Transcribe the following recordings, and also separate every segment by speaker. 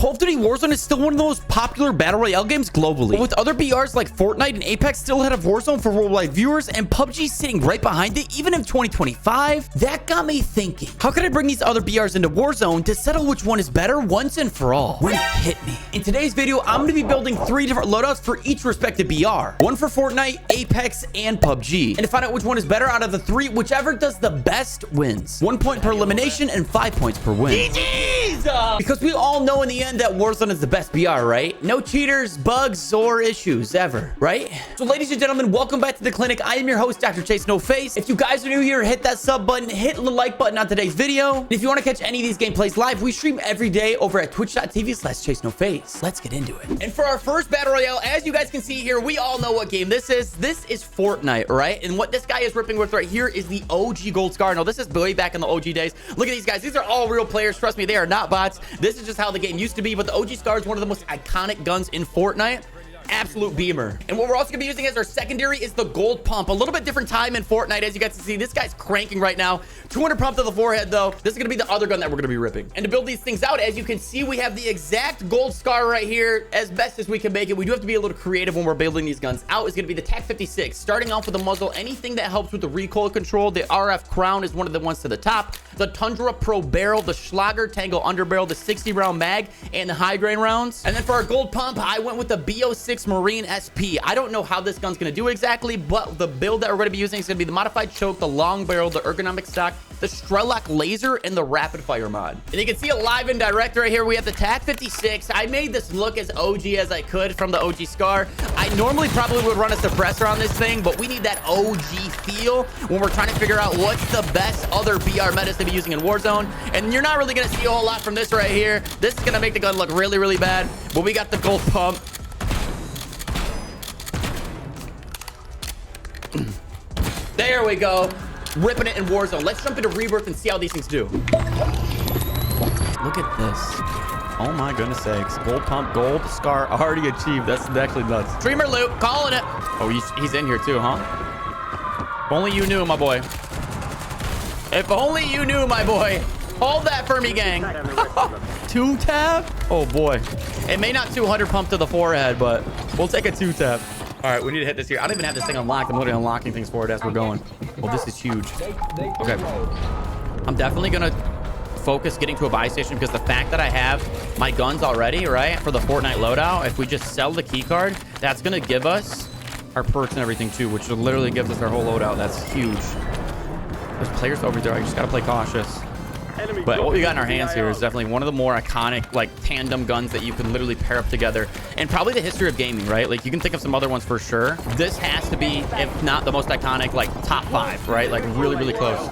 Speaker 1: Call of Duty Warzone is still one of the most popular Battle Royale games globally. But with other BRs like Fortnite and Apex still ahead of Warzone for worldwide viewers and PUBG sitting right behind it even in 2025, that got me thinking, how could I bring these other BRs into Warzone to settle which one is better once and for all? When it hit me. In today's video, I'm going to be building 3 different loadouts for each respective BR. One for Fortnite, Apex, and PUBG. And to find out which one is better out of the 3, whichever does the best wins. 1 point per elimination and 5 points per win. GG's! Because we all know in the end that Warzone is the best BR, right? No cheaters, bugs, or issues ever, right? So ladies and gentlemen, welcome back to the clinic. I am your host, Dr. Chasenoface. If you guys are new here, hit that sub button, hit the like button on today's video. And if you want to catch any of these gameplays live, we stream every day over at twitch.tv/Chasenoface. Let's get into it. And for our first Battle Royale, as you guys can see here, we all know what game this is. This is Fortnite, right? And what this guy is ripping with right here is the OG Gold Scar. Now, this is way back in the OG days. Look at these guys. These are all real players. Trust me, they are not bots. This is just how the game used to be, but the OG Scar is one of the most iconic guns in Fortnite. Absolute beamer. And what we're also gonna be using as our secondary is the gold pump. A little bit different time in Fortnite, as you guys can see. This guy's cranking right now. 200 pump to the forehead, though. This is gonna be the other gun that we're gonna be ripping. And to build these things out, as you can see, we have the exact gold scar right here, as best as we can make it. We do have to be a little creative when we're building these guns out. Is gonna be the TAC 56. Starting off with the muzzle, anything that helps with the recoil control. The RF crown is one of the ones to the top. The Tundra Pro barrel, the Schlager Tango underbarrel, the 60 round mag, and the high grain rounds. And then for our gold pump, I went with the BO6 Marine SP. I don't know how this gun's gonna do exactly, but the build that we're gonna be using is gonna be the modified choke, the long barrel, the ergonomic stock, the Strelok laser, and the rapid fire mod. And you can see it live and direct right here. We have the TAC 56. I made this look as OG as I could from the OG Scar. I normally probably would run a suppressor on this thing, but we need that OG feel when we're trying to figure out what's the best other BR metas to be using in Warzone. And you're not really gonna see a whole lot from this right here. This is gonna make the gun look really, really bad, but we got the gold pump. There we go. Ripping it in Warzone. Let's jump into rebirth and see how these things do. Look at this. Oh my goodness sakes. Gold pump, gold scar already achieved. That's actually nuts. Streamer loot, calling it. Oh, he's in here too, huh? If only you knew, my boy. If only you knew, my boy. Hold that for me, gang. 2 tap? Oh boy. It may not 200 pump to the forehead, but we'll take a 2 tap. All right, we need to hit this here. I don't even have this thing unlocked. I'm literally unlocking things for it as we're going. Well, this is huge. Okay. I'm definitely going to focus getting to a buy station because the fact that I have my guns already, right, for the Fortnite loadout, if we just sell the key card, that's going to give us our perks and everything too, which literally gives us our whole loadout. That's huge. There's players over there. I just got to play cautious. But what we got in our hands here is definitely one of the more iconic, like, tandem guns that you can literally pair up together. And probably the history of gaming, right? Like, you can think of some other ones for sure. This has to be, if not the most iconic, like, top 5, right? Like, really, really close.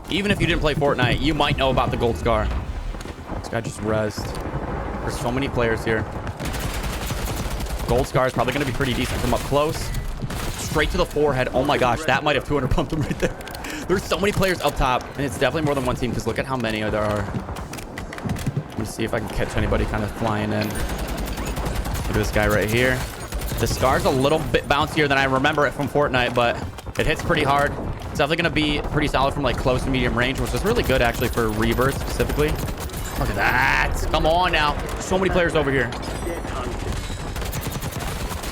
Speaker 1: Even if you didn't play Fortnite, you might know about the gold scar. This guy just rezzed. There's so many players here. Gold scar is probably going to be pretty decent from up close. Straight to the forehead. Oh my gosh, that might have 200 pumped him right there. There's so many players up top, and it's definitely more than one team because look at how many there are. Let me see if I can catch anybody kind of flying in. Look at this guy right here. The scar's a little bit bouncier than I remember it from Fortnite, but it hits pretty hard. It's definitely going to be pretty solid from like close to medium range, which is really good actually for rebirth specifically. Look at that. Come on now. So many players over here.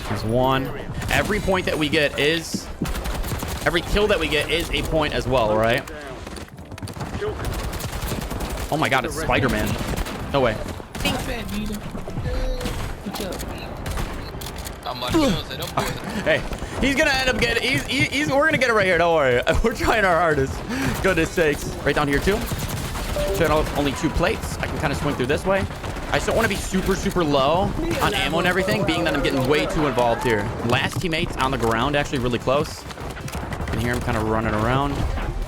Speaker 1: There's one. Every point that we get is... Every kill that we get is a point as well, right? Oh my god, it's Spider-Man. No way. Hey, he's gonna end up getting... we're gonna get it right here, don't worry. We're trying our hardest. Goodness sakes. Right down here, too. Channel only 2 plates. I can kind of swing through this way. I just don't want to be super, super low on ammo and everything, being that I'm getting way too involved here. Last teammate's on the ground, actually really close. You can hear him kind of running around.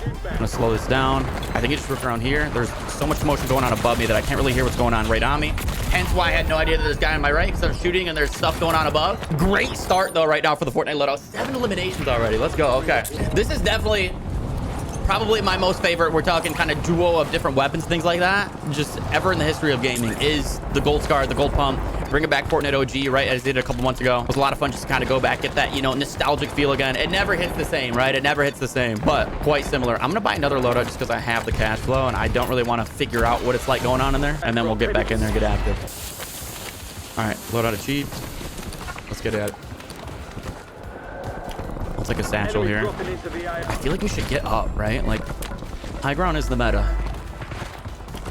Speaker 1: I'm gonna slow this down. I think he just ripped around here. There's so much motion going on above me that I can't really hear what's going on right on me. Hence why I had no idea that there's a guy on my right because I'm shooting and there's stuff going on above. Great start though right now for the Fortnite loadout. 7 eliminations already. Let's go. Okay. This is definitely probably my most favorite. We're talking kind of duo of different weapons, things like that. Just ever in the history of gaming is the gold scar, the gold pump, Bring it back Fortnite OG, right? As I did a couple months ago. It was a lot of fun just to kind of go back, get that, you know, nostalgic feel again. It never hits the same, right? It never hits the same, but quite similar. I'm going to buy another loadout just because I have the cash flow and I don't really want to figure out what it's like going on in there. And then we'll get back in there and get active. All right, loadout achieved. Let's get at it. Looks like a satchel here. I feel like we should get up, right? Like, high ground is the meta.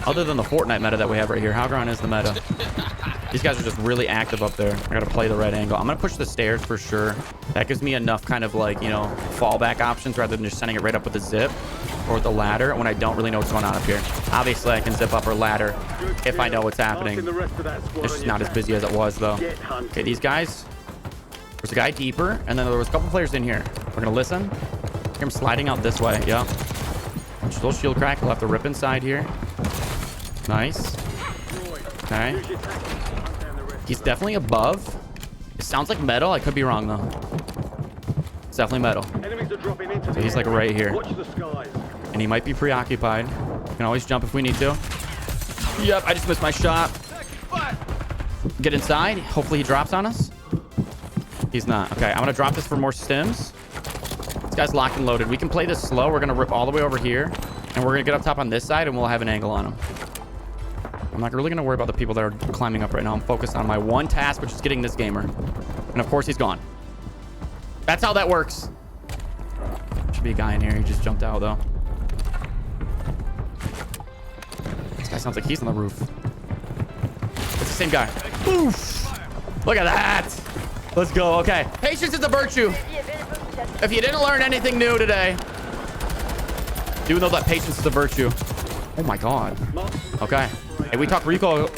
Speaker 1: Other than the Fortnite meta that we have right here, high ground is the meta. These guys are just really active up there. I gotta play the right angle. I'm gonna push the stairs for sure. That gives me enough kind of like, you know, fallback options rather than just sending it right up with the zip or with the ladder when I don't really know what's going on up here. Obviously, I can zip up or ladder if I know what's happening. It's just not as busy as it was, though. Okay, these guys. There's a guy deeper, and then there was a couple players in here. We're gonna listen. Hear him sliding out this way. Yep. Little shield crack. We'll have to rip inside here. Nice. Okay. He's definitely above. It sounds like metal. I could be wrong, though. It's definitely metal. So he's like right here. And he might be preoccupied. We can always jump if we need to. Yep, I just missed my shot. Get inside. Hopefully he drops on us. He's not. Okay, I'm going to drop this for more stims. This guy's locked and loaded. We can play this slow. We're going to rip all the way over here. And we're going to get up top on this side, and we'll have an angle on him. I'm not really going to worry about the people that are climbing up right now. I'm focused on my one task, which is getting this gamer. And, of course, he's gone. That's how that works. Should be a guy in here. He just jumped out, though. This guy sounds like he's on the roof. It's the same guy. Oof. Look at that. Let's go. Okay. Patience is a virtue. If you didn't learn anything new today, do know that patience is a virtue. Oh, my God. Okay. Hey, we talk recoil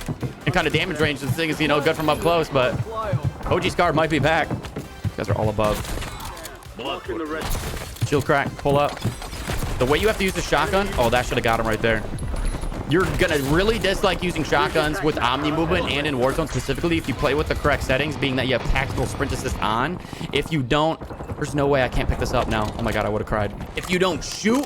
Speaker 1: and kind of damage range. This thing is, you know, good from up close, but OG Scar might be back. You guys are all above. Shield crack. Pull up. The way you have to use the shotgun. Oh, that should have got him right there. You're going to really dislike using shotguns with Omni movement and in Warzone specifically if you play with the correct settings, being that you have tactical sprint assist on. If you don't, there's no way I can't pick this up now. Oh my God, I would have cried. If you don't shoot,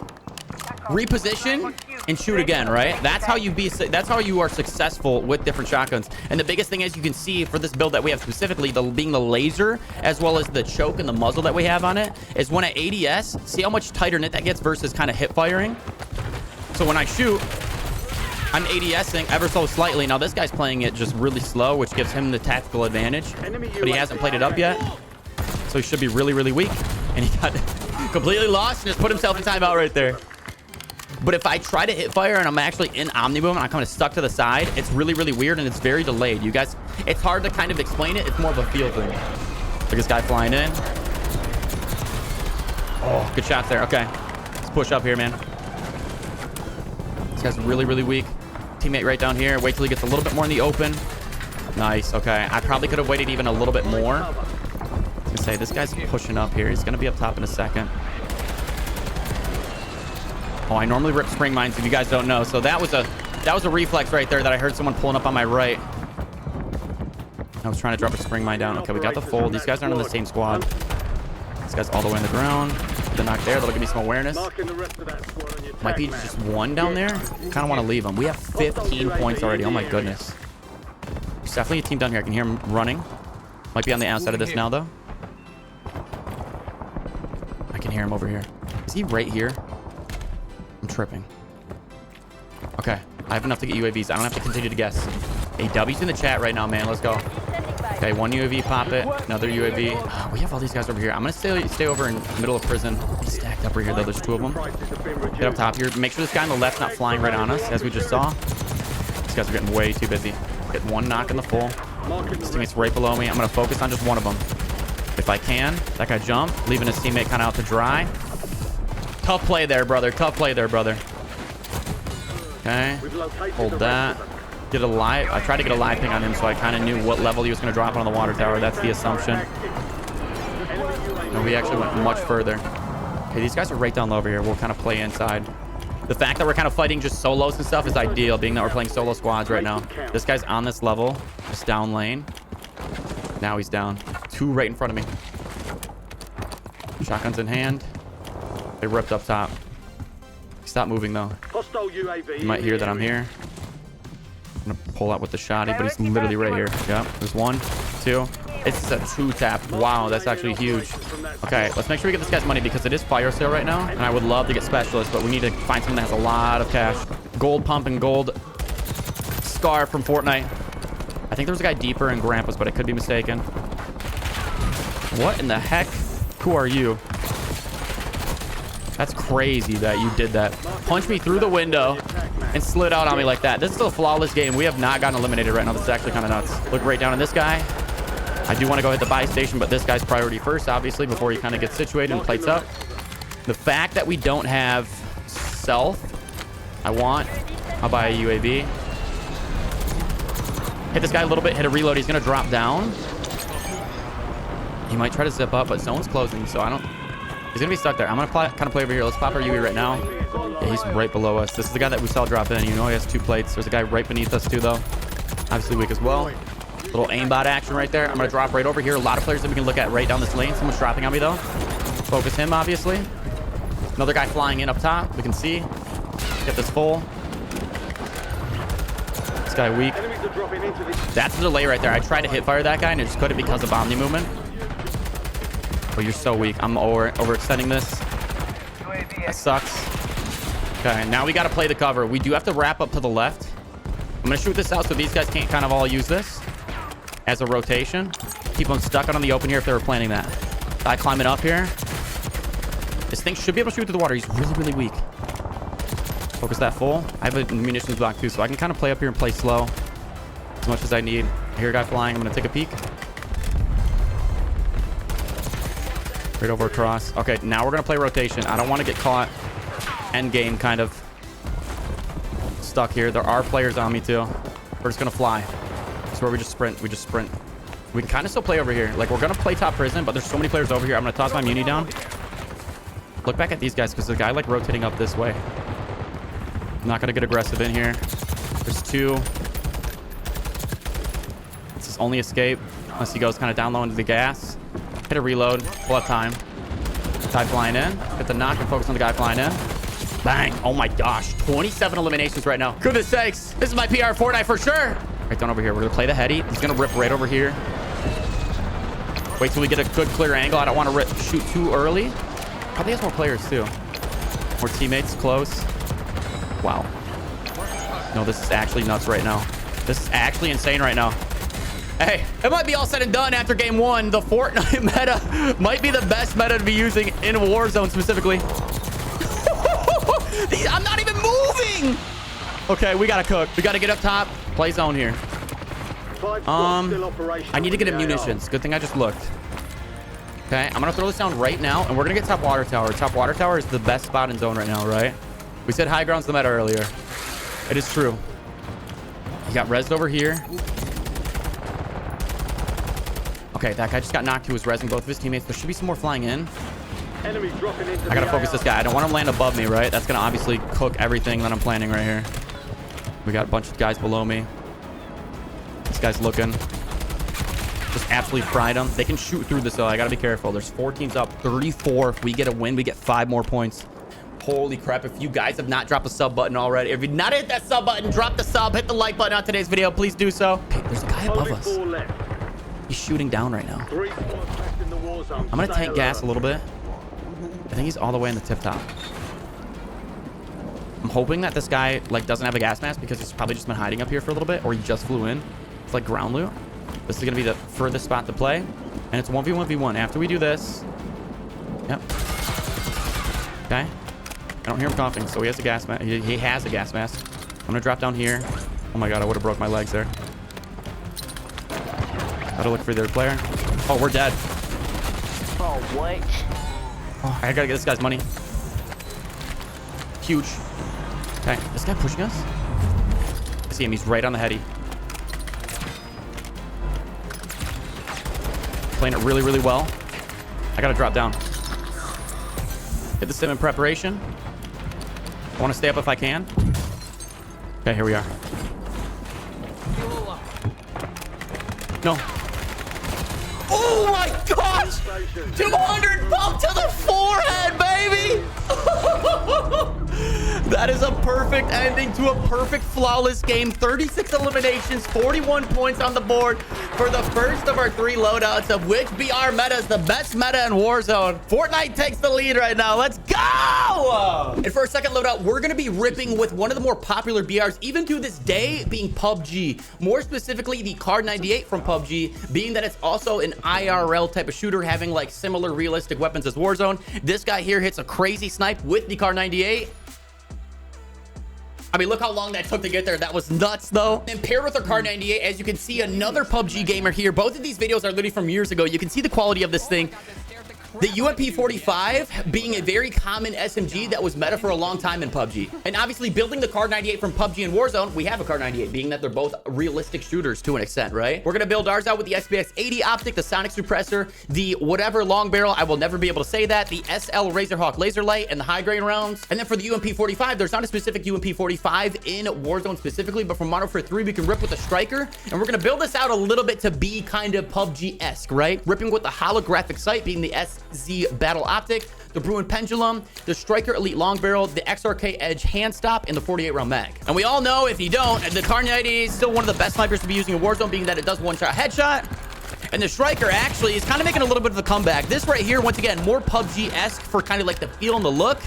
Speaker 1: reposition, and shoot again, right? That's how you are successful with different shotguns. And the biggest thing is you can see for this build that we have specifically, being the laser, as well as the choke and the muzzle that we have on it, is when at ADS, see how much tighter knit that gets versus kind of hip firing. So when I shoot, I'm ADSing ever so slightly. Now this guy's playing it just really slow, which gives him the tactical advantage, but he hasn't played it up yet. So he should be really, really weak. And he got completely lost and just put himself in timeout right there. But if I try to hit fire and I'm actually in Omni movement, I'm kind of stuck to the side. It's really, really weird and it's very delayed. You guys, it's hard to kind of explain it. It's more of a feel thing. Look at this guy flying in. Oh, good shots there. Okay. Let's push up here, man. This guy's really, really weak. Teammate right down here. Wait till he gets a little bit more in the open. Nice. Okay. I probably could have waited even a little bit more. I was gonna say, this guy's pushing up here. He's going to be up top in a second. Oh, I normally rip spring mines if you guys don't know. So that was a reflex right there that I heard someone pulling up on my right. I was trying to drop a spring mine down. Okay, we got the fold. These guys aren't in the same squad. This guy's all the way on the ground. The knock there. That'll give me some awareness. Might be just one down there. Kind of want to leave him. We have 15 points already. Oh my goodness. There's definitely a team down here. I can hear him running. Might be on the outside of this now, though. I can hear him over here. Is he right here? I'm tripping. Okay, I have enough to get UAVs. I don't have to continue to guess. Hey, W's in the chat right now, man. Let's go. Okay, one UAV, pop it. Another UAV. Oh, we have all these guys over here. I'm gonna stay over in the middle of prison. He's stacked up right here, though. There's two of them. Get up top here. Make sure this guy on the left's not flying right on us, as we just saw. These guys are getting way too busy. Get one knock in the full. This teammate's right below me. I'm gonna focus on just one of them. If I can. That guy jumped, leaving his teammate kind of out to dry. Tough play there, brother. Tough play there, brother. Okay. Hold that. Get a live. I tried to get a live ping on him, so I kind of knew what level he was going to drop on the water tower. That's the assumption. No, we actually went much further. Okay, these guys are right down low over here. We'll kind of play inside. The fact that we're kind of fighting just solos and stuff is ideal, being that we're playing solo squads right now. This guy's on this level, just down lane. Now he's down. Two right in front of me. Shotguns in hand. They ripped up top. Stop moving, though. You might hear that I'm here. I'm gonna pull out with the shotty, but he's literally right here. Yep, there's 1, 2. It's a 2-tap. Wow, that's actually huge. Okay, let's make sure we get this guy's money because it is fire sale right now. And I would love to get specialist, but we need to find someone that has a lot of cash. Gold pump and gold scar from Fortnite. I think there was a guy deeper in Grandpa's, but I could be mistaken. What in the heck? Who are you? That's crazy that you did that. Punch me through the window and slid out on me like that. This is a flawless game. We have not gotten eliminated right now. This is actually kind of nuts. Look right down on this guy. I do want to go hit the buy station, but this guy's priority first, obviously, before he kind of gets situated and plates up. The fact that we don't have stealth, I'll buy a UAV. Hit this guy a little bit, hit a reload. He's going to drop down. He might try to zip up, but zone's closing, so I don't... He's going to be stuck there. I'm going to kind of play over here. Let's pop our UAV right now. Yeah, he's right below us. This is the guy that we saw drop in. You know he has 2 plates. There's a guy right beneath us, too, though. Obviously weak as well. Little aimbot action right there. I'm going to drop right over here. A lot of players that we can look at right down this lane. Someone's dropping on me, though. Focus him, obviously. Another guy flying in up top. We can see. Get this full. This guy weak. That's the delay right there. I tried to hit fire that guy, and it just couldn't because of Omni movement. Oh, you're so weak. I'm overextending this. That sucks. Okay, now we got to play the cover. We do have to wrap up to the left. I'm going to shoot this out so these guys can't kind of all use this as a rotation. Keep them stuck out on the open here if they were planning that. Guy climbing up here. This thing should be able to shoot through the water. He's really, really weak. Focus that full. I have a munitions block too, so I can kind of play up here and play slow as much as I need. I hear a guy flying. I'm going to take a peek. Right over across. Okay, now we're going to play rotation. I don't want to get caught end game kind of stuck here. There are players on me too. We're just going to fly. That's where we just sprint. We can kind of still play over here. Like, we're going to play top prison, but there's so many players over here. I'm going to toss my muni down. Look back at these guys because the guy like rotating up this way. I'm not going to get aggressive in here. There's 2. It's his only escape unless he goes kind of down low into the gas. Hit a reload. We'll have time. Guy flying in. Get the knock and focus on the guy flying in. Bang. Oh my gosh. 27 eliminations right now. Goodness sakes. This is my PR Fortnite for sure. Right down over here. We're going to play the heady. He's going to rip right over here. Wait till we get a good clear angle. I don't want to shoot too early. Probably has more players too. More teammates close. Wow. No, this is actually nuts right now. This is actually insane right now. Hey, it might be all said and done after game 1. The Fortnite meta might be the best meta to be using in Warzone specifically. I'm not even moving. Okay, we got to cook. We got to get up top. Play zone here. I need to get munitions. Good thing I just looked. Okay, I'm going to throw this down right now, and we're going to get top water tower. Top water tower is the best spot in zone right now, right? We said high ground's the meta earlier. It is true. He got rezzed over here. Okay, that guy just got knocked. He was rezzing both of his teammates. There should be some more flying in. I gotta focus this guy. I don't want him to land above me, right? That's gonna obviously cook everything that I'm planning right here. We got a bunch of guys below me. This guy's looking. Just absolutely fried them. They can shoot through this, though. I gotta be careful. There's 4 teams up. 34. If we get a win, we get 5 more points. Holy crap. If you guys have not dropped the sub button already, if you've not hit that sub button, drop the sub, hit the like button on today's video. Please do so. Hey, there's a guy above us. He's shooting down right now. I'm gonna tank gas a little bit. I think he's all the way in the tip top. I'm hoping that this guy like doesn't have a gas mask because he's probably just been hiding up here for a little bit, or he just flew in. It's like ground loot. This is gonna be the furthest spot to play, and it's 1v1v1. After we do this, yep. Okay. I don't hear him coughing, so he has a gas mask. He has a gas mask. I'm gonna drop down here. Oh my god, I would have broke my legs there. Gotta look for the other player. Oh, we're dead.
Speaker 2: Oh, what?
Speaker 1: Oh, I gotta get this guy's money. Huge. Okay, this guy pushing us? I see him. He's right on the heady. Playing it really, really well. I gotta drop down. Hit the sim in preparation. I want to stay up if I can. Okay, here we are. No. Oh my gosh! 200 bump to the forehead, baby! That is a perfect ending to a perfect flawless game. 36 eliminations, 41 points on the board for the first of our 3 loadouts, of which BR meta is the best meta in Warzone. Fortnite takes the lead right now. Let's go! And for our second loadout, we're going to be ripping with one of the more popular BRs, even to this day, being PUBG. More specifically, the Kar 98 from PUBG, being that it's also an IRL type of shooter, having like similar realistic weapons as Warzone. This guy here hits a crazy snipe with the Kar 98. I mean, look how long that took to get there. That was nuts, though. And paired with our Kar 98, as you can see, another PUBG gamer here. Both of these videos are literally from years ago. You can see the quality of this thing. The UMP-45 being a very common SMG that was meta for a long time in PUBG. And obviously building the Kar 98 from PUBG and Warzone, we have a Kar 98, being that they're both realistic shooters to an extent, right? We're going to build ours out with the SPX-80 optic, the sonic suppressor, the whatever long barrel, I will never be able to say that, the SL Razorhawk laser light, and the high grain rounds. And then for the UMP-45, there's not a specific UMP-45 in Warzone specifically, but from Modern Warfare 3, we can rip with the striker. And we're going to build this out a little bit to be kind of PUBG-esque, right? Ripping with the holographic sight, being the SZ Battle Optic, the Bruin Pendulum, the Striker Elite Long Barrel, the XRK Edge Hand Stop, and the 48 round mag. And we all know, if you don't, the Kar 98 is still one of the best snipers to be using in Warzone, being that it does one-shot headshot. And the Striker actually is kind of making a little bit of a comeback. This right here, once again, more PUBG-esque for kind of like the feel and the look.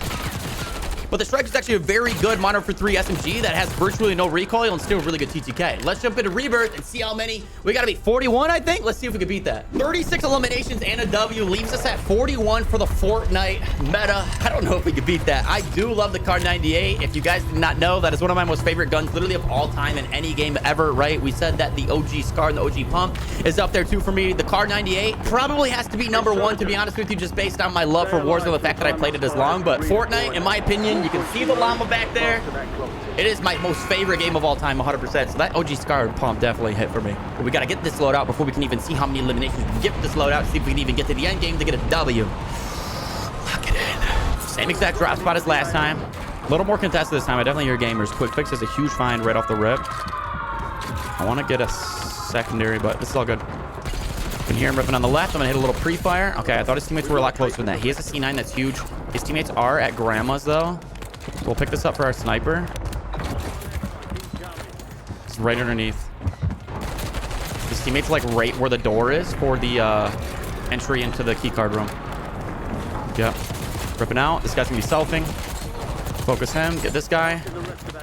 Speaker 1: But the Striker is actually a very good Modern Warfare 3 SMG that has virtually no recoil and still really good TTK. Let's jump into Rebirth and see how many. We got to beat 41, I think. Let's see if we can beat that. 36 eliminations and a W leaves us at 41 for the Fortnite meta. I don't know if we can beat that. I do love the Kar 98. If you guys did not know, that is one of my most favorite guns literally of all time in any game ever, right? We said that the OG Scar and the OG Pump is up there too for me. The Kar 98 probably has to be #1, to be honest with you, just based on my love for Warzone, the fact that I played it as long. But Fortnite, in my opinion, you can see the llama back there. It is my most favorite game of all time, 100%. So that OG Scar and Pump definitely hit for me. But we got to get this loadout before we can even see how many eliminations we can get with this loadout. See if we can even get to the end game to get a W. Lock it in. Same exact drop spot as last time. A little more contested this time. I definitely hear gamers. Quick Fix is a huge find right off the rip. I want to get a secondary, but this is all good. You can hear him ripping on the left. I'm going to hit a little pre-fire. Okay, I thought his teammates were a lot closer than that. He has a C9 that's huge. His teammates are at Grandma's, though. We'll pick this up for our sniper. It's right underneath. His teammates like right where the door is for the entry into the keycard room. Yep. Ripping out. This guy's gonna be selfing. Focus him. Get this guy.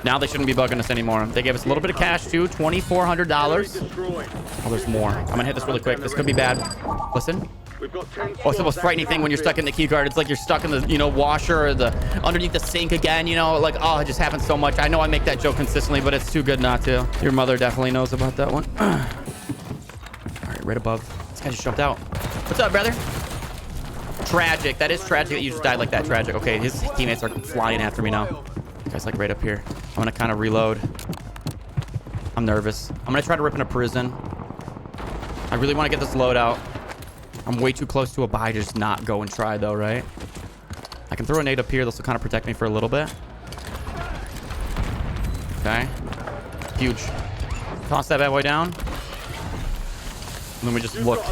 Speaker 1: Now they shouldn't be bugging us anymore. They gave us a little bit of cash too. $2,400. Oh, there's more. I'm gonna hit this really quick. This could be bad. Listen. Oh, it's the most frightening thing when you're stuck in the key guard. It's like you're stuck in the, you know, washer or the underneath the sink again, you know, like, oh, it just happens so much. I know I make that joke consistently, but it's too good not to. Your mother definitely knows about that one. All right, right above. This guy just jumped out. What's up, brother? Tragic. That is tragic that you just died like that. Tragic. Okay, his teammates are flying after me now. The guy's like right up here. I'm gonna kind of reload. I'm nervous. I'm gonna try to rip in a prison. I really want to get this loadout. I'm way too close to a buy to just not go and try, though, right? I can throw a nade up here. This will kind of protect me for a little bit. Okay. Huge. Toss that bad boy down. And then we just look.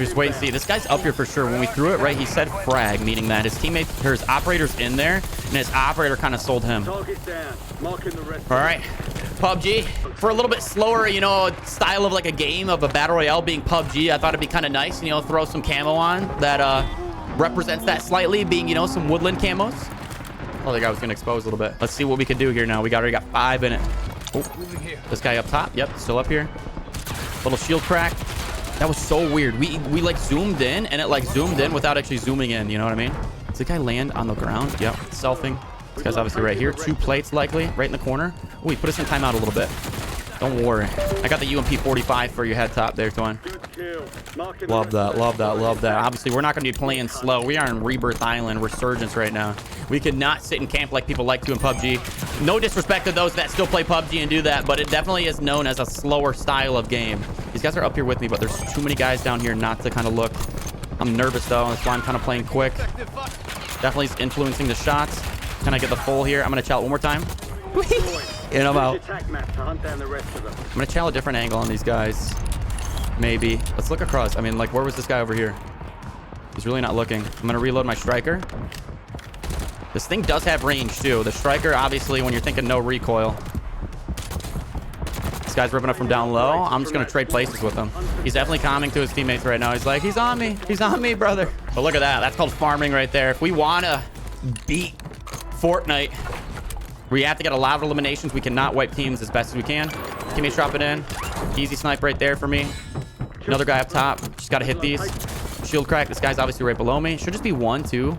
Speaker 1: We just wait and see. This guy's up here for sure. When we threw it, right, he said frag, meaning that his teammates, or his operator's in there, and his operator kind of sold him. All right. PUBG. For a little bit slower, you know, style of like a game of a battle royale being PUBG, I thought it'd be kind of nice, you know, throw some camo on that represents that slightly, being, you know, some woodland camos. Oh, the guy was gonna expose a little bit. Let's see what we can do here now. We already got 5 in it. Oh, this guy up top. Yep, still up here. Little shield crack. That was so weird. We like zoomed in, and it like zoomed in without actually zooming in. You know what I mean? Does the guy land on the ground? Yep, selfing. This guy's obviously right here. 2 plates likely, right in the corner. Oh, he put us in timeout a little bit. Don't worry. I got the UMP-45 for your head top there, Twan. Love that, love that, love that. Obviously, we're not going to be playing slow. We are in Rebirth Island, Resurgence right now. We could not sit in camp like people like to in PUBG. No disrespect to those that still play PUBG and do that, but it definitely is known as a slower style of game. These guys are up here with me, but there's too many guys down here not to kind of look. I'm nervous, though. That's why I'm kind of playing quick. Definitely is influencing the shots. Can I get the full here? I'm going to chow it one more time. And I'm out. I'm going to chow a different angle on these guys. Maybe. Let's look across. I mean, like, where was this guy over here? He's really not looking. I'm going to reload my striker. This thing does have range too. The striker, obviously, when you're thinking no recoil. This guy's ripping up from down low. I'm just gonna trade places with him. He's definitely calming to his teammates right now. He's like, he's on me. He's on me, brother. But look at that. That's called farming right there. If we wanna beat Fortnite, we have to get a lot of eliminations. We cannot wipe teams as best as we can. Teammates dropping in. Easy snipe right there for me. Another guy up top. Just gotta hit these. Shield crack. This guy's obviously right below me. Should just be 1, 2.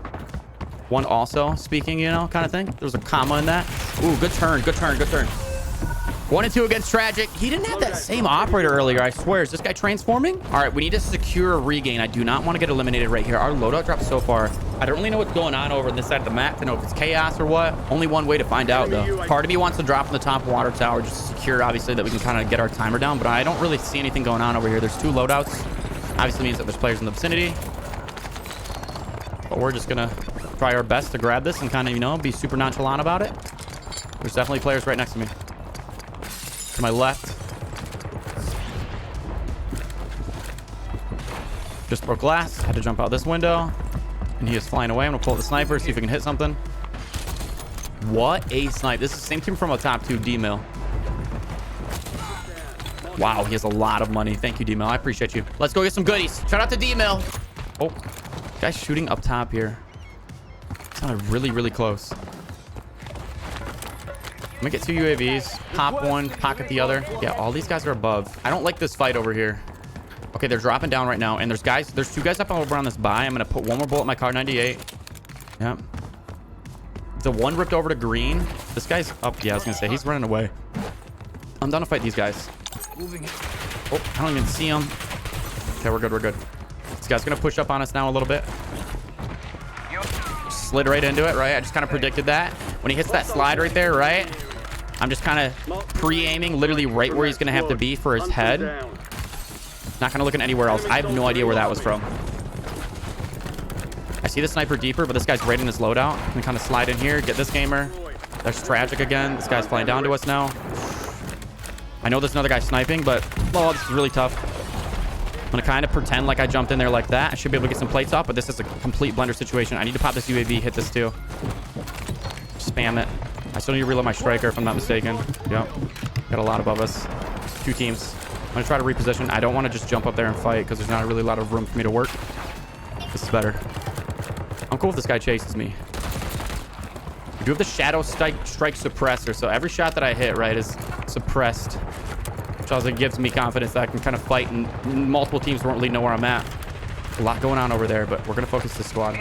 Speaker 1: 1 also speaking, you know, kind of thing. There's a comma in that. Ooh, good turn. Good turn. Good turn. 1 and 2 against Tragic. He didn't have that same operator earlier, I swear. Is this guy transforming? All right, we need to secure a regain. I do not want to get eliminated right here. Our loadout dropped so far. I don't really know what's going on over on this side of the map to know if it's chaos or what. Only one way to find out, though. Part of me wants to drop in the top water tower just to secure, obviously, that we can kind of get our timer down. But I don't really see anything going on over here. There's 2 loadouts. Obviously means that there's players in the vicinity. But we're just going to try our best to grab this and kind of, you know, be super nonchalant about it. There's definitely players right next to me. To my left. Just broke glass. Had to jump out this window. And he is flying away. I'm going to pull out the sniper, see if we can hit something. What a snipe. This is the same team from a top 2, D-Mill. Wow, he has a lot of money. Thank you, D-Mill. I appreciate you. Let's go get some goodies. Shout out to D-Mill. Oh, guy's shooting up top here. Sounded really, really close. I'm gonna get 2 UAVs. Pop one, pocket the other. Yeah, all these guys are above. I don't like this fight over here. Okay, they're dropping down right now. And there's 2 guys up over on this buy. I'm gonna put 1 more bullet in my car 98. Yep. The one ripped over to green. This guy's up. Yeah, I was gonna say he's running away. I'm done to fight these guys. Oh, I don't even see him. Okay, we're good. We're good. This guy's gonna push up on us now a little bit. Slid right into it, right? I just kind of predicted that. When he hits that slide right there, right? I'm just kind of pre-aiming literally right where he's gonna have to be for his head. Not gonna look at anywhere else. I have no idea where that was from. I see the sniper deeper, but this guy's right in his loadout. I'm gonna kind of slide in here, get this gamer. There's Tragic again. This guy's flying down to us now. I know there's another guy sniping, but oh, this is really tough. I'm gonna kind of pretend like I jumped in there like that. I should be able to get some plates off, but this is a complete blender situation. I need to pop this UAV, hit this too. Spam it. I still need to reload my striker if I'm not mistaken. Yep. Got a lot above us. 2 teams. I'm gonna try to reposition. I don't want to just jump up there and fight because there's not really a lot of room for me to work. This is better. I'm cool if this guy chases me. I do have the shadow strike suppressor, so every shot that I hit, right, is suppressed. Which also gives me confidence that I can kind of fight and multiple teams won't really know where I'm at. A lot going on over there, but we're gonna focus this squad.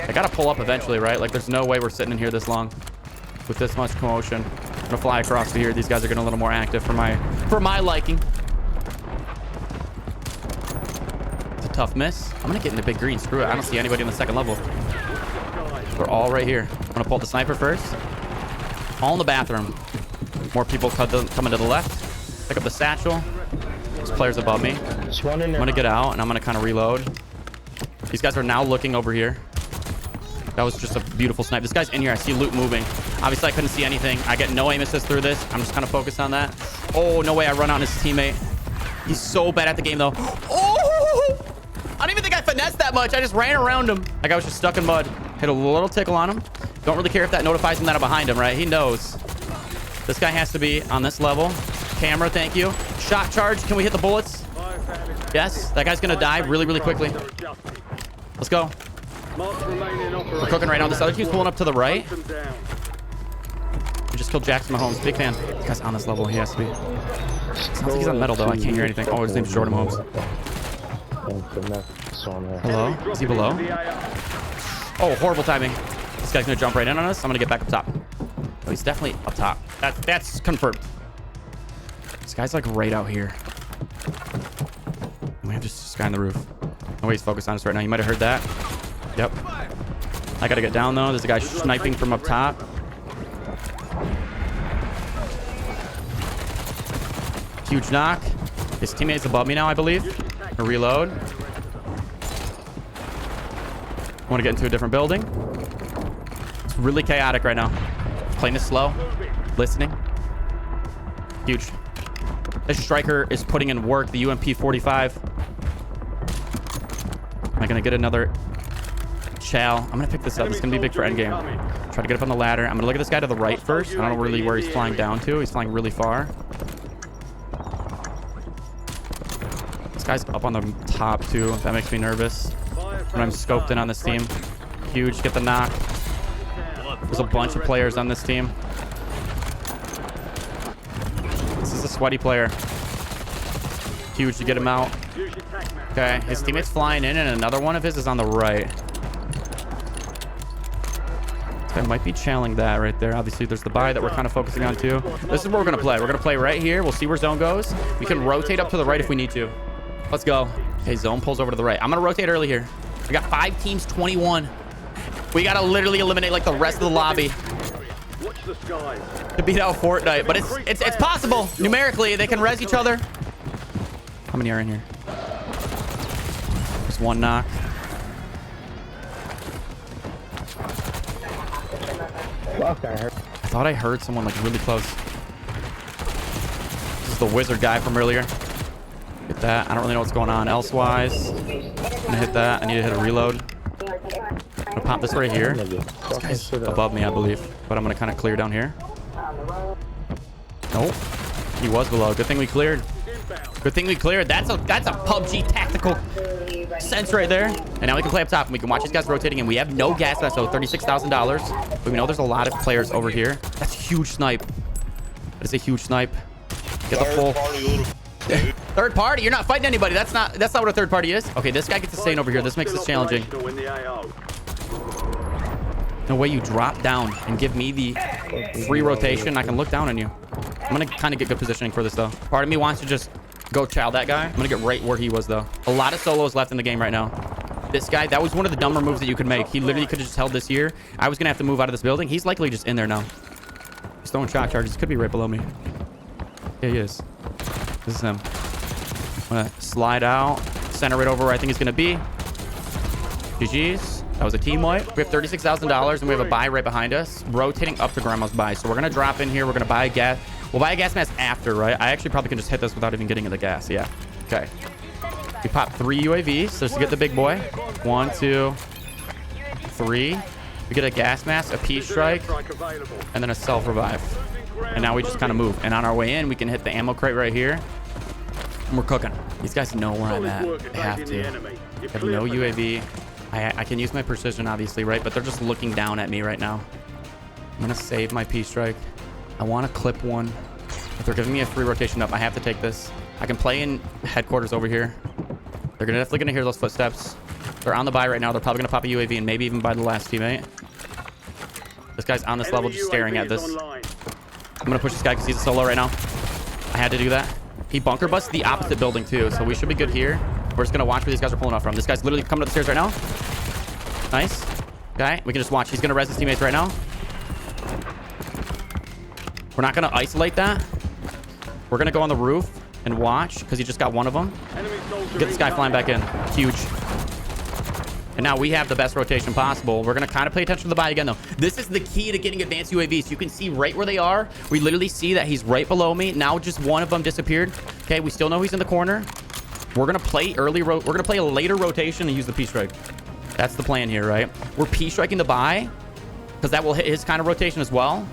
Speaker 1: I gotta pull up eventually, right? Like there's no way we're sitting in here this long with this much commotion. I'm gonna fly across here. These guys are getting a little more active for my liking. It's a tough miss. I'm gonna get into big green. Screw it. I don't see anybody on the 2nd level. We're all right here. I'm gonna pull the sniper first. All in the bathroom. More people coming to the left. Pick up the satchel. There's players above me. I'm gonna get out and I'm gonna kind of reload. These guys are now looking over here. That was just a beautiful snipe. This guy's in here. I see loot moving. Obviously, I couldn't see anything. I get no aim assist through this. I'm just kind of focused on that. Oh, no way. I run on his teammate. He's so bad at the game, though. Oh! I don't even think I finessed that much. I just ran around him. Like I was just stuck in mud. Hit a little tickle on him. Don't really care if that notifies him that I'm behind him, right? He knows. This guy has to be on this level. Camera, thank you. Shot charge. Can we hit the bullets? Yes. That guy's going to die really, really quickly. Let's go. We're cooking right now. This other team's pulling up to the right. We just killed Jackson Mahomes. Big fan. This guy's on this level. He has to be. Sounds like he's on metal, though. I can't hear anything. Oh, his name's Jordan Mahomes. Hello? Is he below? Oh, horrible timing. This guy's going to jump right in on us. I'm going to get back up top. Oh, he's definitely up top. That's confirmed. This guy's like right out here. We have just this guy on the roof. No way he's focused on us right now. You might have heard that. Yep. I gotta get down though. There's a guy sniping from up top. Huge knock. His teammate's above me now, I believe. A reload. I want to get into a different building. It's really chaotic right now. Playing this slow. Listening. Huge. This striker is putting in work. The UMP 45. Am I gonna get another Chow. I'm gonna pick this up. This is gonna be big for endgame. Try to get up on the ladder. I'm gonna look at this guy to the right first. I don't know really where he's flying down to. He's flying really far. This guy's up on the top too. That makes me nervous when I'm scoped in on this team. Huge. Get the knock. There's a bunch of players on this team. This is a sweaty player. Huge to get him out. Okay, his teammate's flying in, and another one of his is on the right. This guy might be channeling that right there. Obviously, there's the buy that we're kind of focusing on too. This is where we're going to play. We're going to play right here. We'll see where zone goes. We can rotate up to the right if we need to. Let's go. Okay, zone pulls over to the right. I'm going to rotate early here. We got 5 teams, 21. We got to literally eliminate like the rest of the lobby to beat out Fortnite. But it's possible. Numerically, they can res each other. How many are in here? There's one knock. I thought I heard someone like really close. This is the wizard guy from earlier. Hit that. I don't really know what's going on elsewise. I'm gonna hit that. I need to hit a reload. I'm gonna pop this right here. This guy's above me, I believe. But I'm gonna kind of clear down here. Nope. He was below. Good thing we cleared. Good thing we cleared. That's a PUBG tactical sense right there. And now we can play up top and we can watch these guys rotating, and we have no gas mask, so $36,000. But we know there's a lot of players over here. That's a huge snipe. That is a huge snipe. Get the full third party. You're not fighting anybody. That's not what a third party is. Okay, this guy gets to stay in over here. This makes this challenging. No way you drop down and give me the free rotation. I can look down on you. I'm gonna kind of get good positioning for this though. Part of me wants to just go chow that guy. I'm gonna get right where he was though. A lot of solos left in the game right now. This guy, that was one of the dumber moves that you could make. He literally could have just held this here. I was gonna have to move out of this building. He's likely just in there now. He's throwing shock charges. Could be right below me. Yeah, he is. This is him. I'm gonna slide out, center right over where I think he's gonna be. GG's. That was a team wipe. We have $36,000 and we have a buy right behind us, rotating up to grandma's buy. So we're gonna drop in here. We're gonna buy a gas. We'll buy a gas mask after, right? I actually probably can just hit this without even getting in the gas. Yeah. Okay. We pop 3 UAVs just to get the big boy. 1, 2, 3. We get a gas mask, a P strike, and then a self revive. And now we just kind of move. And on our way in, we can hit the ammo crate right here. And we're cooking. These guys know where I'm at. They have to. I have no UAV. I can use my precision, obviously, right? But they're just looking down at me right now. I'm going to save my P strike. I want to clip one. If they're giving me a free rotation up, I have to take this. I can play in headquarters over here. They're definitely going to hear those footsteps. They're on the buy right now. They're probably going to pop a UAV and maybe even buy the last teammate. This guy's on this level just staring at this. I'm going to push this guy because he's a solo right now. I had to do that. He bunker busted the opposite building too, so we should be good here. We're just going to watch where these guys are pulling off from. This guy's literally coming up the stairs right now. Nice. Okay, we can just watch. He's going to res his teammates right now. We're not going to isolate that. We're going to go on the roof and watch because he just got one of them. Get this guy flying back in. Huge. And now we have the best rotation possible. We're going to kind of pay attention to the buy again, though. This is the key to getting advanced UAVs. You can see right where they are. We literally see that he's right below me. Now just one of them disappeared. Okay, we still know he's in the corner. We're going to play early. We're going to play a later rotation and use the P-strike. That's the plan here, right? We're P-striking the buy because that will hit his kind of rotation as well.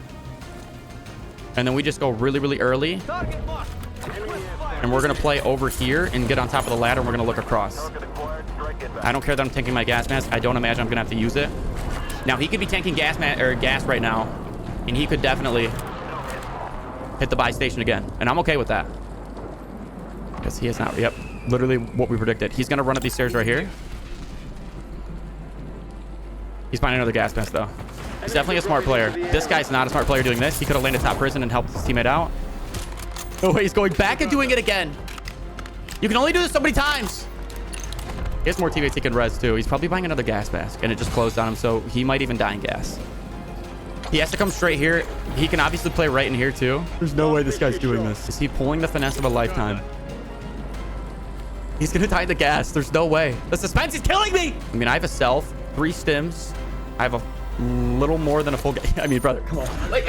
Speaker 1: And then we just go really, really early. And we're going to play over here and get on top of the ladder. And we're going to look across. I don't care that I'm tanking my gas mask. I don't imagine I'm going to have to use it. Now, he could be tanking gas right now. And he could definitely hit the buy station again. And I'm okay with that. Because he is not. Yep. Literally what we predicted. He's going to run up these stairs right here. He's finding another gas mask, though. He's definitely a smart player. This guy's not a smart player doing this. He could have landed top prison and helped his teammate out. Oh, he's going back and doing it again. You can only do this so many times. He has more teammates he can res, too. He's probably buying another gas mask, and it just closed on him, so he might even die in gas. He has to come straight here. He can obviously play right in here, too. There's no way this guy's doing this. Is he pulling the finesse of a lifetime? He's going to die in the gas. There's no way. The suspense is killing me. I mean, I have a self, 3 stims. I have a little more than a full game. I mean, brother, come on. Like,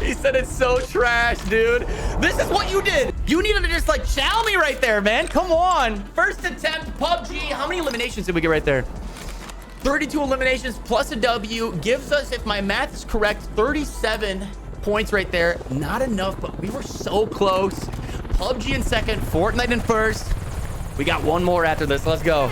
Speaker 1: he said it's so trash, dude. This is what you did. You needed to just like chow me right there, man. Come on. First attempt, PUBG. How many eliminations did we get right there? 32 eliminations plus a W gives us, if my math is correct, 37 points right there. Not enough, but we were so close. PUBG in second, Fortnite in first. We got one more after this. Let's go.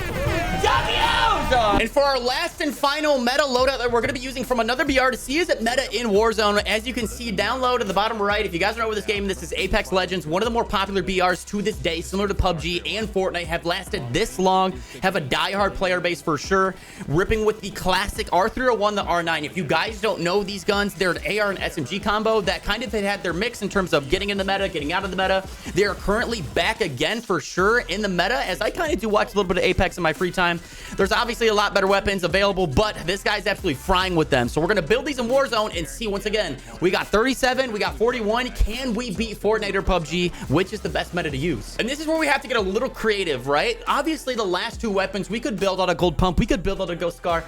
Speaker 1: And for our last and final meta loadout that we're going to be using from another BR to see is it meta in Warzone. As you can see down low to the bottom right, if you guys know this game, this is Apex Legends, one of the more popular BRs to this day, similar to PUBG and Fortnite, have lasted this long, have a diehard player base for sure, ripping with the classic R301, the R9. If you guys don't know these guns, they're an AR and SMG combo that kind of had their mix in terms of getting in the meta, getting out of the meta. They are currently back again for sure in the meta, as I kind of do watch a little bit of Apex in my free time. There's obviously a lot better weapons available, but this guy's absolutely frying with them. So we're going to build these in Warzone and see. Once again, we got 37, we got 41. Can we beat Fortnite or PUBG? Which is the best meta to use? And this is where we have to get a little creative, right? Obviously, the last two weapons, we could build out a gold pump. We could build out a gold scar.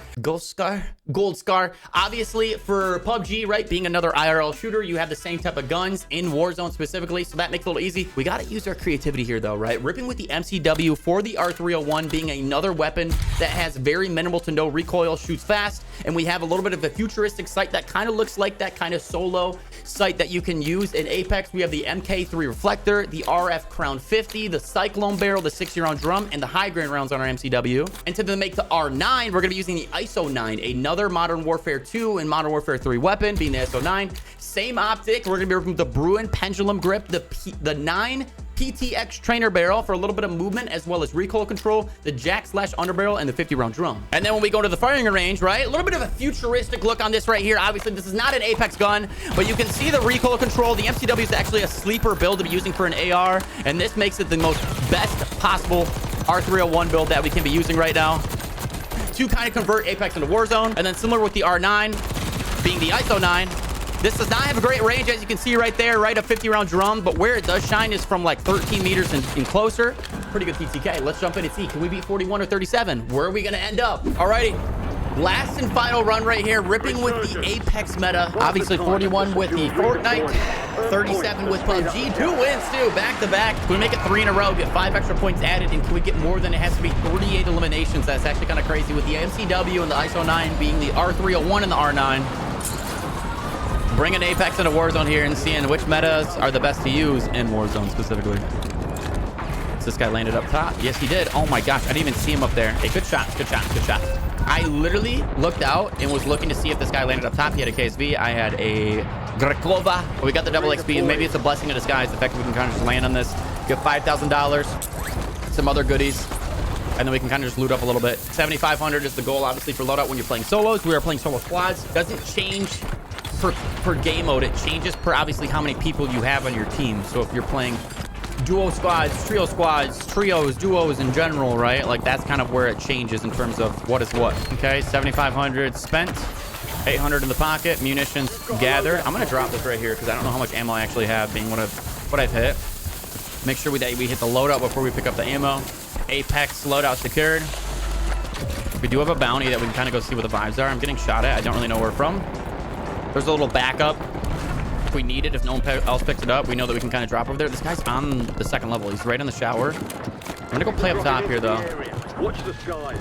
Speaker 1: Obviously, for PUBG, right, being another IRL shooter, you have the same type of guns in Warzone specifically, so that makes it a little easy. We got to use our creativity here, though, right? Ripping with the MCW for the R301 being another weapon that has very minimal to no recoil, shoots fast, and we have a little bit of a futuristic sight that kind of looks like that kind of solo sight that you can use in Apex. We have the MK3 reflector, the RF Crown 50, the Cyclone barrel, the 60-round drum, and the high grain rounds on our MCW. And to make the R9, we're going to be using the ISO 9, another Modern Warfare 2 and Modern Warfare 3 weapon, being the ISO 9. Same optic. We're going to be working with the Bruin pendulum grip, the 9 PTX trainer barrel for a little bit of movement as well as recoil control, the jack slash underbarrel, and the 50-round drum. And then when we go to the firing range, right, a little bit of a futuristic look on this right here. Obviously, this is not an Apex gun, but you can see the recoil control. The MCW is actually a sleeper build to be using for an AR, and this makes it the most best possible R301 build that we can be using right now to kind of convert Apex into Warzone. And then similar with the R9 being the ISO 9, this does not have a great range, as you can see right there, right? A 50-round drum, but where it does shine is from like 13 meters and closer. Pretty good TTK. Let's jump in and see. Can we beat 41 or 37? Where are we going to end up? Alrighty. Last and final run right here, ripping with the Apex meta. Obviously 41 with the Fortnite, 37 with PUBG. 2 wins too, back to back. Can we make it 3 in a row, get 5 extra points added, and can we get more than it has to be 38 eliminations? That's actually kind of crazy with the MCW and the ISO 9 being the R301 and the R9. Bringing Apex into Warzone here and seeing which metas are the best to use in Warzone specifically. So this guy landed up top. Yes, he did. Oh my gosh, I didn't even see him up there. Hey, good shot, good shot, good shot. I literally looked out and was looking to see if this guy landed up top. He had a KSV. I had a Grakova. We got the double XP, and maybe it's a blessing in disguise. The fact that we can kind of just land on this, get $5,000, some other goodies, and then we can kind of just loot up a little bit. 7,500 is the goal, obviously, for loadout when you're playing solos. We are playing solo squads. Doesn't change per game mode. It changes per obviously how many people you have on your team. So if you're playing duo squads, trio squads, trios, duos in general, right? Like that's kind of where it changes in terms of what is what. Okay, 7,500 spent, 800 in the pocket, munitions gathered. I'm gonna drop this right here because I don't know how much ammo I actually have, being what I've hit. Make sure that we hit the loadout before we pick up the ammo. Apex loadout secured. We do have a bounty that we can kind of go see what the vibes are. I'm getting shot at. I don't really know where from. There's a little backup if we need it. If no one else picks it up, we know that we can kind of drop over there. This guy's on the second level. He's right in the shower. I'm gonna go play up top here though.
Speaker 3: Watch the skies.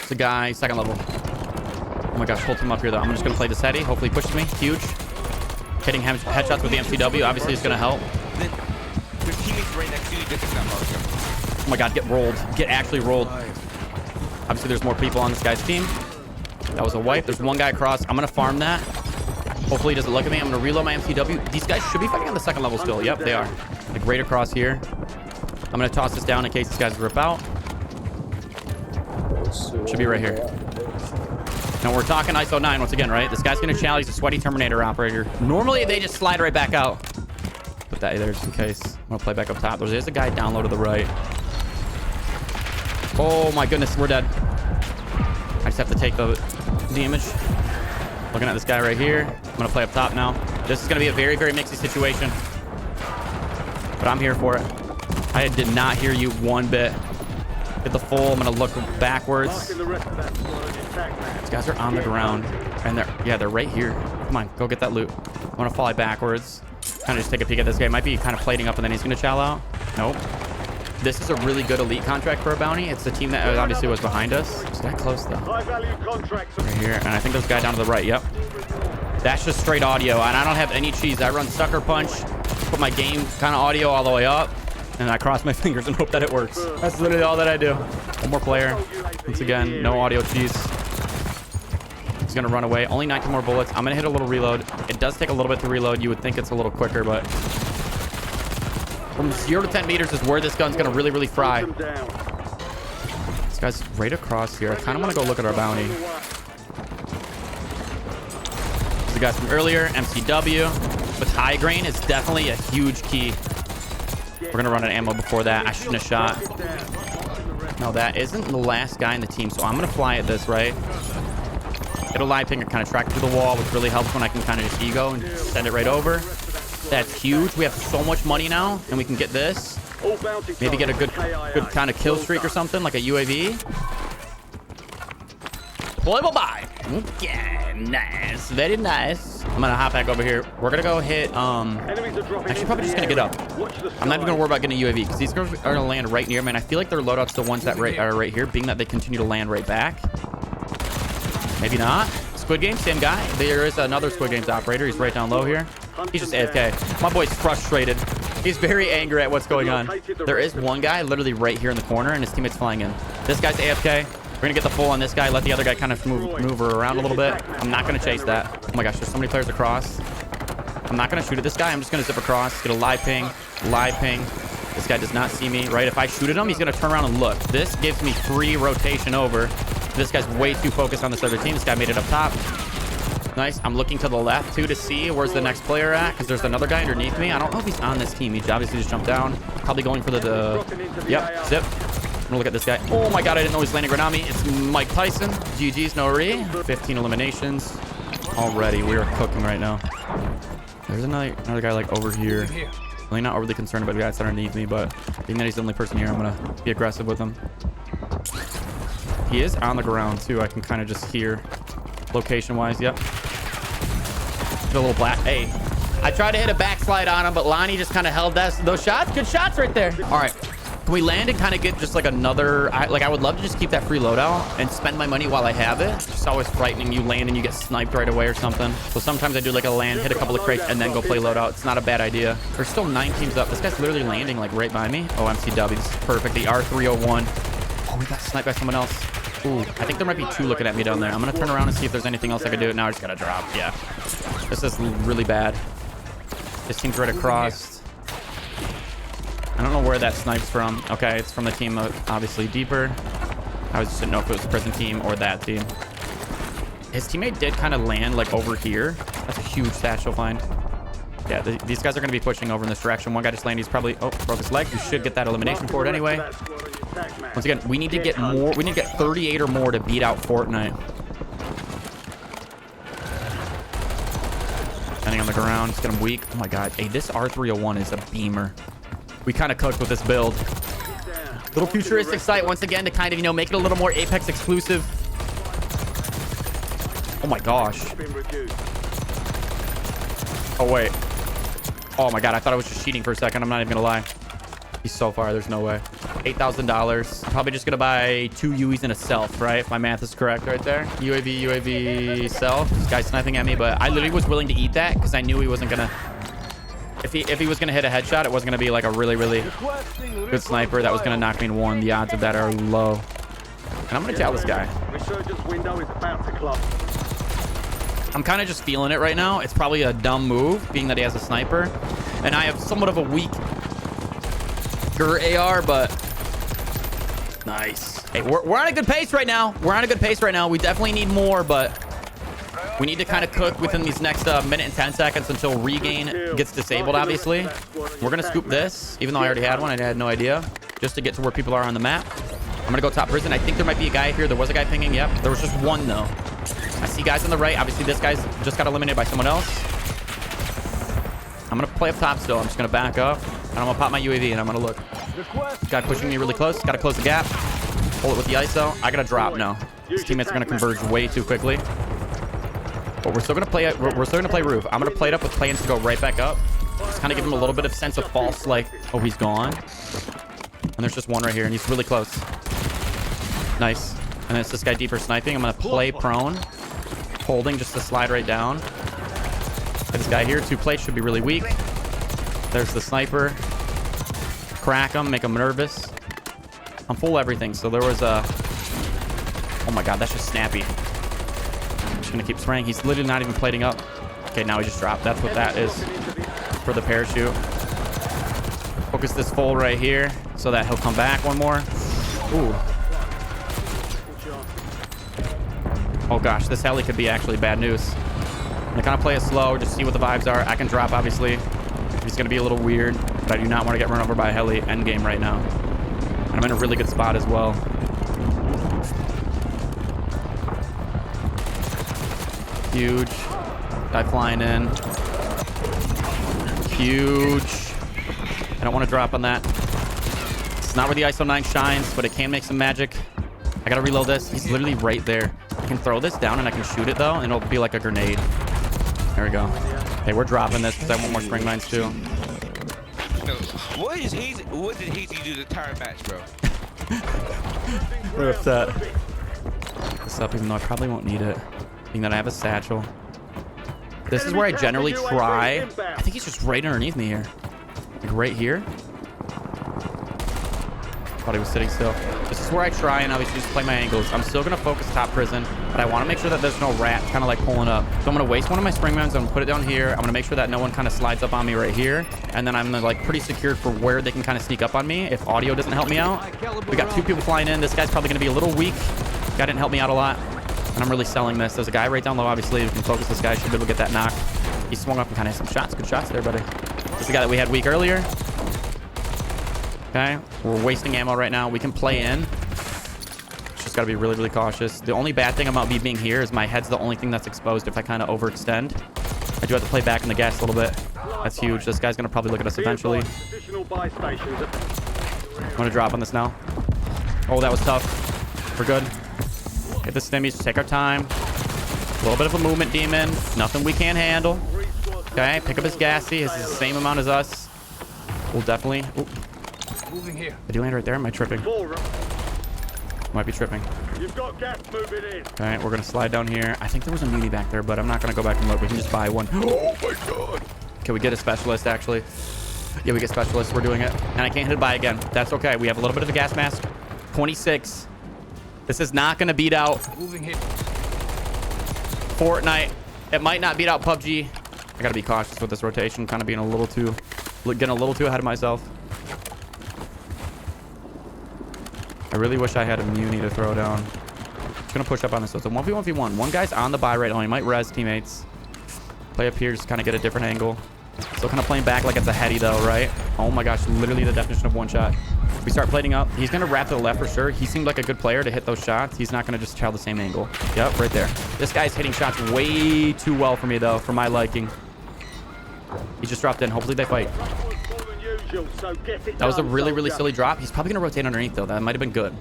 Speaker 1: It's a guy second level. Oh my gosh, hold him up here though. I'm just gonna play this heady. Hopefully he pushes me. Huge. Hitting headshots with the MCW obviously is gonna help.
Speaker 4: Your teammates right next to you. Get the gun marker.
Speaker 1: Oh my god, get rolled. Get actually rolled. Obviously there's more people on this guy's team. That was a wipe. There's one guy across. I'm going to farm that. Hopefully he doesn't look at me. I'm going to reload my MCW. These guys should be fighting on the second level still. Yep, they are. Like right across here. I'm going to toss this down in case these guys rip out. Should be right here. Now we're talking ISO 9 once again, right? This guy's going to challenge. He's a sweaty Terminator operator. Normally they just slide right back out. Put that there just in case. I'm going to play back up top. There's a guy down low to the right. Oh my goodness, we're dead. I just have to take the damage. Looking at this guy right here. I'm going to play up top now. This is going to be a very, very mixy situation. But I'm here for it. I did not hear you one bit. Hit the full. I'm going to look backwards. These guys are on the ground. And they're right here. Come on, go get that loot. I'm going to fly backwards. Kind of just take a peek at this guy. Might be kind of plating up and then he's going to chow out. Nope. This is a really good elite contract for a bounty. It's the team that obviously was behind us. It's that close though.
Speaker 3: High-value contracts.
Speaker 1: Right here. And I think there's a guy down to the right. Yep. That's just straight audio. And I don't have any cheese. I run sucker punch, put my game kind of audio all the way up, and I cross my fingers and hope that it works. That's literally all that I do. One more player. Once again, no audio cheese. He's going to run away. Only 19 more bullets. I'm going to hit a little reload. It does take a little bit to reload. You would think it's a little quicker, but from 0 to 10 meters is where this gun's going to really, really fry. This guy's right across here. I kind of want to go look at our bounty. The guys from earlier, MCW with high grain is definitely a huge key. We're going to run out of ammo before that. I shouldn't have shot. No, that isn't the last guy in the team, so I'm going to fly at this, right? It'll live ping or kind of track through the wall, which really helps when I can kind of just ego and send it right over. That's huge. We have so much money now, and we can get this. Maybe get a good kind of kill streak or something, like a UAV. Deployable by. Yeah, nice. Very nice. I'm gonna hop back over here. We're gonna go hit actually probably just gonna get up. I'm not even gonna worry about getting a UAV because these girls are gonna land right near me, and I feel like their loadout's the ones that are right here, being that they continue to land right back. Maybe not. Squid Game, same guy. There is another Squid Games operator. He's right down low here. He's just AFK. My boy's frustrated. He's very angry at what's going on. There is one guy literally right here in the corner, and his teammate's flying in. This guy's AFK. We're gonna get the full on this guy. Let the other guy kind of move around a little bit. I'm not gonna chase that. Oh my gosh, there's so many players across. I'm not gonna shoot at this guy. I'm just gonna zip across, get a live ping. This guy does not see me, right? If I shoot at him, he's gonna turn around and look. This gives me free rotation over. This guy's way too focused on this other team. This guy made it up top. Nice. I'm looking to the left too to see where's the next player at, because there's another guy underneath me. I don't know if he's on this team. He obviously just jumped down. Probably going for the yep, zip. I'm gonna look at this guy. Oh my god, I didn't know he was landing right on me. It's Mike Tyson. GG's, no re. 15 eliminations already. We are cooking right now. There's another guy like over here. Really not overly concerned about the guys underneath me, but being that he's the only person here, I'm gonna be aggressive with him. He is on the ground too. I can kind of just hear location wise. Yep. Get a little black. Hey, I tried to hit a backslide on him, but Lonnie just kind of held those shots. Good shots right there. All right. Can we land and kind of get just like another, I would love to just keep that free loadout and spend my money while I have it. It's just always frightening. You land and you get sniped right away or something. So sometimes I do like a land, hit a couple of crates, and then go play loadout. It's not a bad idea. There's still 9 teams up. This guy's literally landing like right by me. Oh, MCW. This is perfect. The R301. Oh, we got sniped by someone else. Ooh, I think there might be 2 looking at me down there. I'm going to turn around and see if there's anything else I can do. Now I just got to drop. Yeah. This is really bad. This team's right across. I don't know where that snipes from. Okay, it's from the team obviously deeper. I just didn't know if it was the prison team or that team. His teammate did kind of land like over here. That's a huge satchel find. Yeah, these guys are going to be pushing over in this direction. One guy just landed. He's probably, oh, broke his leg. You should get that elimination for it anyway. Once again, we need to get more. We need to get 38 or more to beat out Fortnite. Standing on the ground. Just get him weak. Oh my god. Hey, this R301 is a beamer. We kind of cooked with this build. Little futuristic sight once again to kind of, you know, make it a little more Apex exclusive. Oh my gosh. Oh wait. Oh my god, I thought I was just cheating for a second. I'm not even gonna lie. He's so far, there's no way. $8,000. Probably just gonna buy 2 UAVs and a self, right? If my math is correct right there. UAV, self. This guy's sniping at me, but I literally was willing to eat that because I knew he wasn't gonna. If he was gonna hit a headshot, it wasn't gonna be like a really good sniper that was gonna knock me in one. The odds of that are low. And I'm gonna tell this guy. I'm kind of just feeling it right now. It's probably a dumb move, being that he has a sniper, and I have somewhat of a weaker AR, but nice. Hey, we're on a good pace right now. We definitely need more, but we need to kind of cook within these next minute and 10 seconds until regain gets disabled, obviously. We're going to scoop this, even though I already had one. I had no idea. Just to get to where people are on the map. I'm going to go top prison. I think there might be a guy here. There was a guy pinging. Yep. There was just one, though. I see guys on the right. Obviously, this guy's just got eliminated by someone else. I'm going to play up top still. I'm just going to back up. And I'm going to pop my UAV, and I'm going to look. Guy pushing me really close. Got to close the gap. Pull it with the ISO. I got to drop now. His teammates are going to converge way too quickly. But we're still gonna play it. We're still gonna play roof. I'm gonna play it up with plans to go right back up. Just kind of give him a little bit of sense of false, like, oh, he's gone. And there's just one right here, and he's really close. Nice. And then it's this guy deeper sniping. I'm going to play prone. Holding just to slide right down. This guy here, 2 plates, should be really weak. There's the sniper. Crack him, make him nervous. I'm full everything, so there was a... Oh my god, that's just snappy. I'm just going to keep spraying. He's literally not even plating up. Okay, now he just dropped. That's what that is for the parachute. Focus this full right here so that he'll come back one more. Ooh. Oh gosh, this heli could be actually bad news. I'm gonna kind of play it slow, just see what the vibes are. I can drop, obviously. He's gonna be a little weird, but I do not want to get run over by a heli end game right now. And I'm in a really good spot as well. Huge. Guy flying in. Huge. I don't want to drop on that. It's not where the ISO 9 shines, but it can make some magic. I gotta reload this. He's literally right there. I can throw this down and I can shoot it though, and it'll be like a grenade. There we go. Okay, we're dropping this because I want more spring mines too.
Speaker 4: No, what did Hazy do the entire match, bro?
Speaker 1: We're upset. This up, even though I probably won't need it. Being that I have a satchel. This is where I generally try. I think he's just right underneath me here. Like right here. Thought he was sitting still. This is where I try and obviously just play my angles. I'm still going to focus top prison, but I want to make sure that there's no rat kind of like pulling up. So I'm going to waste one of my spring mines. I'm going to put it down here. I'm going to make sure that no one kind of slides up on me right here. And then I'm like pretty secured for where they can kind of sneak up on me if audio doesn't help me out. We got 2 people flying in. This guy's probably going to be a little weak. Guy didn't help me out a lot. And I'm really selling this. There's a guy right down low, obviously. We can focus this guy. Should be able to get that knock. He swung up and kind of hit some shots. Good shots there, buddy. This is the guy that we had weak earlier. Okay, we're wasting ammo right now. We can play in. Just got to be really, really cautious. The only bad thing about me being here is my head's the only thing that's exposed if I kind of overextend. I do have to play back in the gas a little bit. That's huge. This guy's going to probably look at us eventually. I'm going to drop on this now. Oh, that was tough. We're good. Get the stimmies. Take our time. A little bit of a movement demon. Nothing we can't handle. Okay, pick up his gassy. It's the same amount as us. We'll definitely... Ooh.
Speaker 3: Moving here.
Speaker 1: Did he land right there? Am I tripping? Might be tripping.
Speaker 3: You've got gas moving in.
Speaker 1: All right, we're going to slide down here. I think there was a muni back there, but I'm not going to go back and look. We can just buy one. Oh, my God. Can we get a specialist, actually? Yeah, we get specialist. We're doing it. And I can't hit it by again. That's okay. We have a little bit of a gas mask. 26. This is not going to beat out Fortnite. It might not beat out PUBG. I got to be cautious with this rotation. Kind of being getting a little too ahead of myself. I really wish I had a muni to throw down. Just gonna push up on this. So it's a 1v1v1. One guy's on the buy right now. He might res teammates. Play up here, just kind of get a different angle. Still kind of playing back like it's a heady though, right? Oh my gosh, literally the definition of one shot. We start plating up. He's gonna wrap to the left for sure. He seemed like a good player to hit those shots. He's not gonna just chow the same angle. Yep, right there. This guy's hitting shots way too well for me though, for my liking. He just dropped in. Hopefully they fight. That was a really, really silly drop. He's probably going to rotate underneath, though. That might have been good.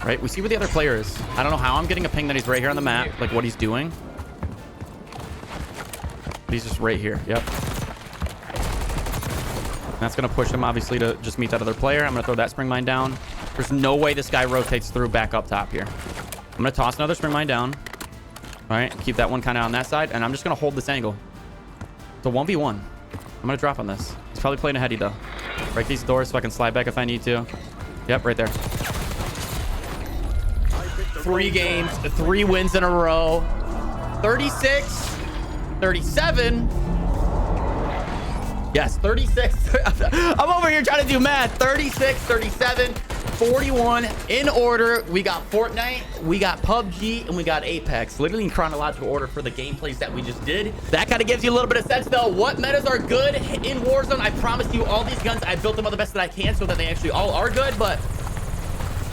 Speaker 1: Right? We see where the other player is. I don't know how I'm getting a ping that he's right here on the map, like what he's doing. But he's just right here. Yep. And that's going to push him, obviously, to just meet that other player. I'm going to throw that spring mine down. There's no way this guy rotates through back up top here. I'm going to toss another spring mine down. All right. Keep that one kind of on that side. And I'm just going to hold this angle. It's a 1v1. I'm going to drop on this. He's probably playing a heady, though. Break these doors so I can slide back if I need to. Yep, right there. 3 games, 3 wins in a row. 36, 37. Yes, 36. I'm over here trying to do math. 36, 37, 41 in order. We got Fortnite, we got PUBG, and we got Apex. Literally in chronological order for the gameplays that we just did. That kind of gives you a little bit of sense, though. What metas are good in Warzone? I promised you all these guns. I built them all the best that I can so that they actually all are good, but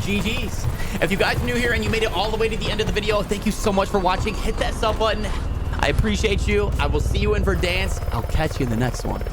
Speaker 1: GG's. If you guys are new here and you made it all the way to the end of the video, thank you so much for watching. Hit that sub button. I appreciate you. I will see you in Verdansk. I'll catch you in the next one.